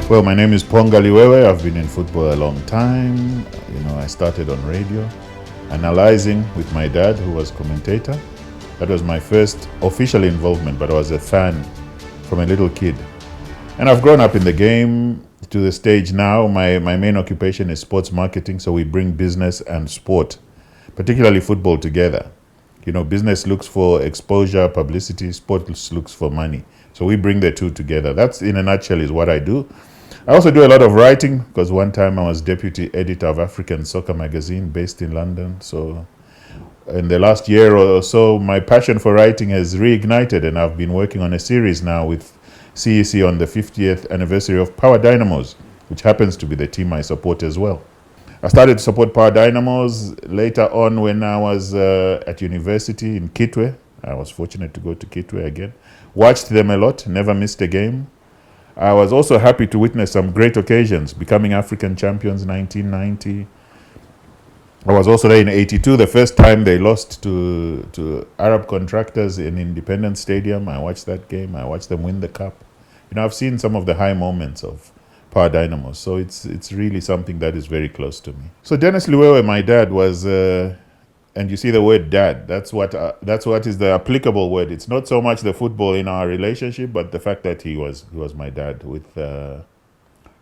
Well, my name is Ponga Liwewe. I've been in football a long time. I started on radio, analyzing with my dad, who was commentator. That was my first official involvement, but I was a fan from a little kid. And I've grown up in the game to the stage now. My main occupation is sports marketing, so we bring business and sport, particularly football, together. Business looks for exposure, publicity, sports looks for money. So we bring the two together. That's, in a nutshell, is what I do. I also do a lot of writing, because one time I was deputy editor of African Soccer magazine based in London. So in the last year or so, my passion for writing has reignited, and I've been working on a series now with CEC on the 50th anniversary of Power Dynamos, which happens to be the team I support as well. I started to support Power Dynamos later on when I was at university in Kitwe. I was fortunate to go to Kitwe again. Watched them a lot, never missed a game. I was also happy to witness some great occasions, becoming African champions in 1990. I was also there in 82, the first time they lost to Arab Contractors in Independence Stadium. I watched that game. I watched them win the cup. I've seen some of the high moments of Power Dynamos, so it's really something that is very close to me. So Dennis Liwewe, my dad, was, and you see the word dad, that's what is the applicable word. It's not so much the football in our relationship, but the fact that he was my dad, with a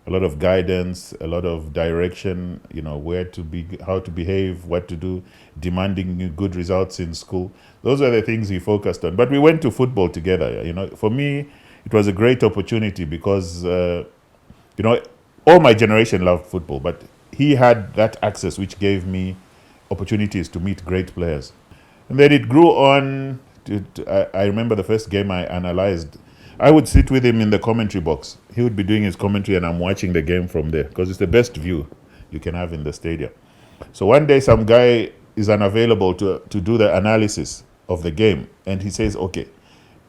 lot of guidance, a lot of direction, where to be, how to behave, what to do, demanding good results in school. Those are the things he focused on. But we went to football together. For me, it was a great opportunity because, all my generation loved football, but he had that access which gave me opportunities to meet great players. And then it grew on. I remember the first game I analyzed. I would sit with him in the commentary box. He would be doing his commentary and I'm watching the game from there, because it's the best view you can have in the stadium. So one day some guy is unavailable to do the analysis of the game, and he says, okay,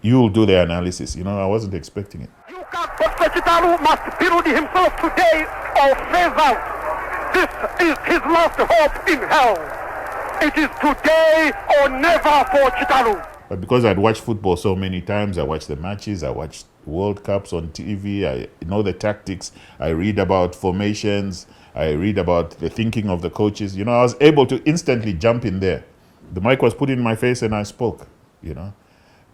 you'll do the analysis. I wasn't expecting it. Chitalu must build himself today or phase out. This is his last hope in hell. It is today or never for Chitalu. But because I'd watched football so many times, I watched the matches, I watched World Cups on TV, I know the tactics, I read about formations, I read about the thinking of the coaches. I was able to instantly jump in there. The mic was put in my face and I spoke,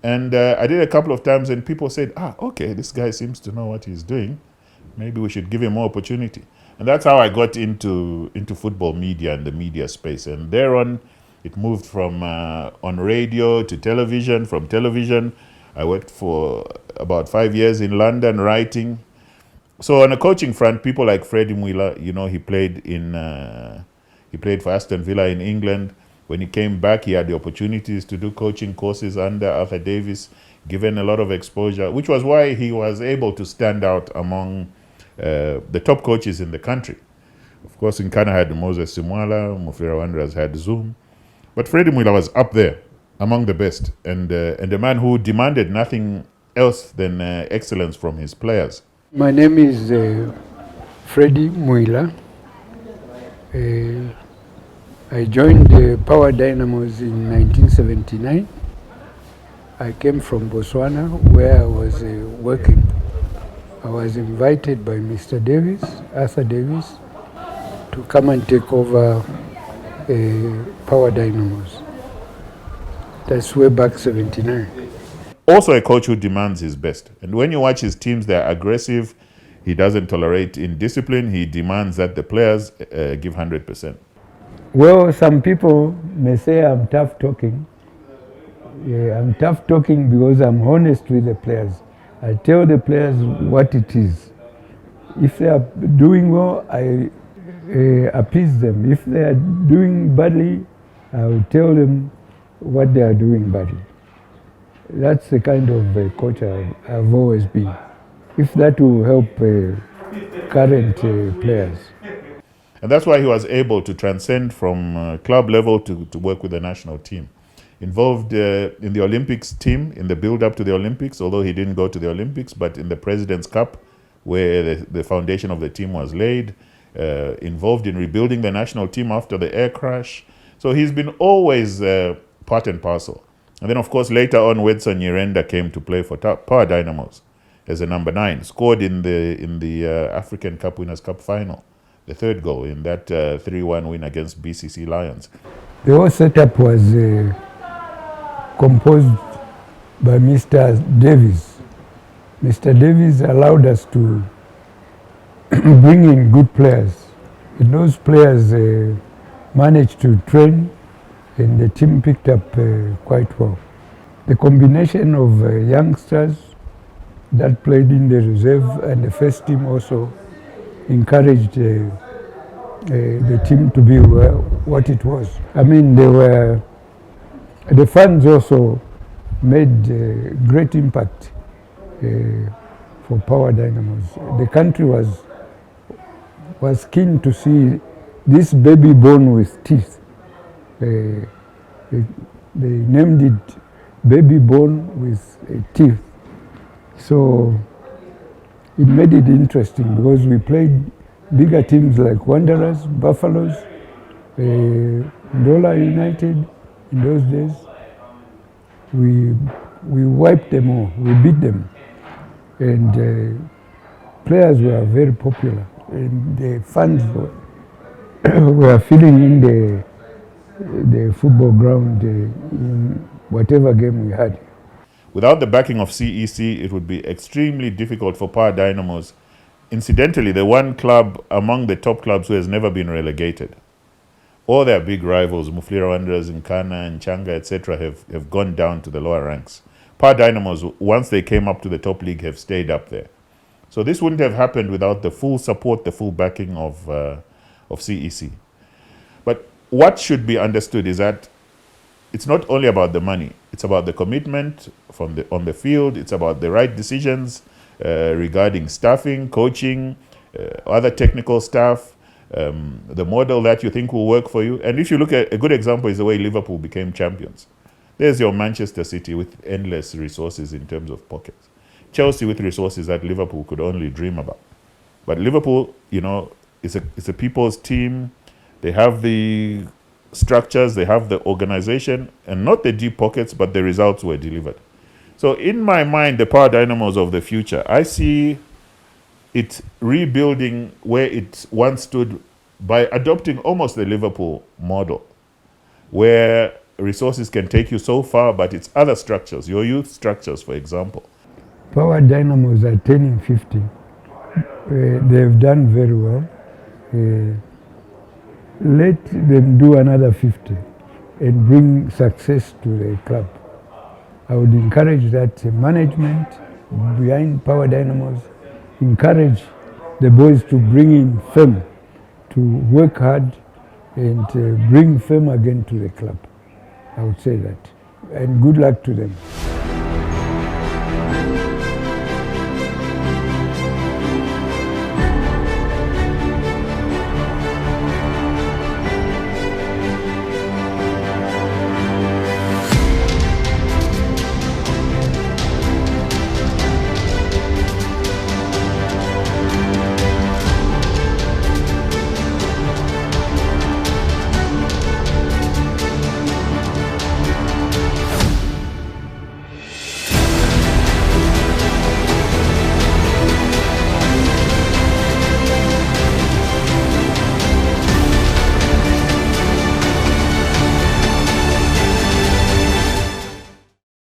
And I did a couple of times and people said, okay, this guy seems to know what he's doing. Maybe we should give him more opportunity. And that's how I got into football media and the media space. And thereon, it moved from on radio to television. From television, I worked for about 5 years in London writing. So on a coaching front, people like Freddie Mwila, he played for Aston Villa in England. When he came back, he had the opportunities to do coaching courses under Arthur Davis, given a lot of exposure, which was why he was able to stand out among the top coaches in the country. Of course, Nkana had Moses Simwala, Mufulira Wanderers had Zoom. But Freddie Mwila was up there among the best, and a man who demanded nothing else than excellence from his players. My name is Freddie Mwila. I joined the Power Dynamos in 1979. I came from Botswana, where I was working. I was invited by Mr. Davis, Arthur Davis, to come and take over Power Dynamos. That's way back 79. Also a coach who demands his best. And when you watch his teams, they're aggressive. He doesn't tolerate indiscipline. He demands that the players give 100%. Well, some people may say I'm tough talking. Yeah, I'm tough talking because I'm honest with the players. I tell the players what it is. If they are doing well, I appease them. If they are doing badly, I will tell them what they are doing badly. That's the kind of coach I've always been. If that will help current players. And that's why he was able to transcend from club level to work with the national team. Involved in the Olympics team, in the build-up to the Olympics, although he didn't go to the Olympics, but in the President's Cup, where the foundation of the team was laid, involved in rebuilding the national team after the air crash. So he's been always part and parcel. And then, of course, later on, Wedson Nyirenda came to play for Power Dynamos. as a number 9, scored in the African Cup Winners' Cup final, the third goal in that 3-1 win against BCC Lions. The whole setup was composed by Mr. Davies. Mr. Davies allowed us to bring in good players. And those players managed to train, and the team picked up quite well. The combination of youngsters that played in the reserve and the first team also encouraged the team to be what it was. I mean, the fans also made great impact for Power Dynamos. The country was keen to see this baby born with teeth. They named it Baby Born with Teeth. So it made it interesting because we played bigger teams like Wanderers, Buffaloes, Ndola United in those days. We wiped them all, we beat them. And players were very popular. And the fans were filling in the football ground in whatever game we had. Without the backing of CEC, it would be extremely difficult for Power Dynamos. Incidentally, the one club among the top clubs who has never been relegated. All their big rivals, Mufulira Wanderers, Nkana, Nchanga, etc., have gone down to the lower ranks. Power Dynamos, once they came up to the top league, have stayed up there. So this wouldn't have happened without the full support, the full backing of CEC. But what should be understood is that it's not only about the money. It's about the commitment on the field. It's about the right decisions regarding staffing, coaching, other technical staff, the model that you think will work for you. And if you look at a good example is the way Liverpool became champions. There's your Manchester City with endless resources in terms of pockets. Chelsea with resources that Liverpool could only dream about. But Liverpool, you know, is a people's team. They have the structures, they have the organization, and not the deep pockets, but the results were delivered. So in my mind, the Power Dynamos of the future, I see it rebuilding where it once stood by adopting almost the Liverpool model, where resources can take you so far, but it's other structures, your youth structures, for example. Power Dynamos are turning 50. They've done very well. Let them do another 50 and bring success to the club. I would encourage that management behind Power Dynamos encourage the boys to bring in fame, to work hard and bring fame again to the club. I would say that. And good luck to them.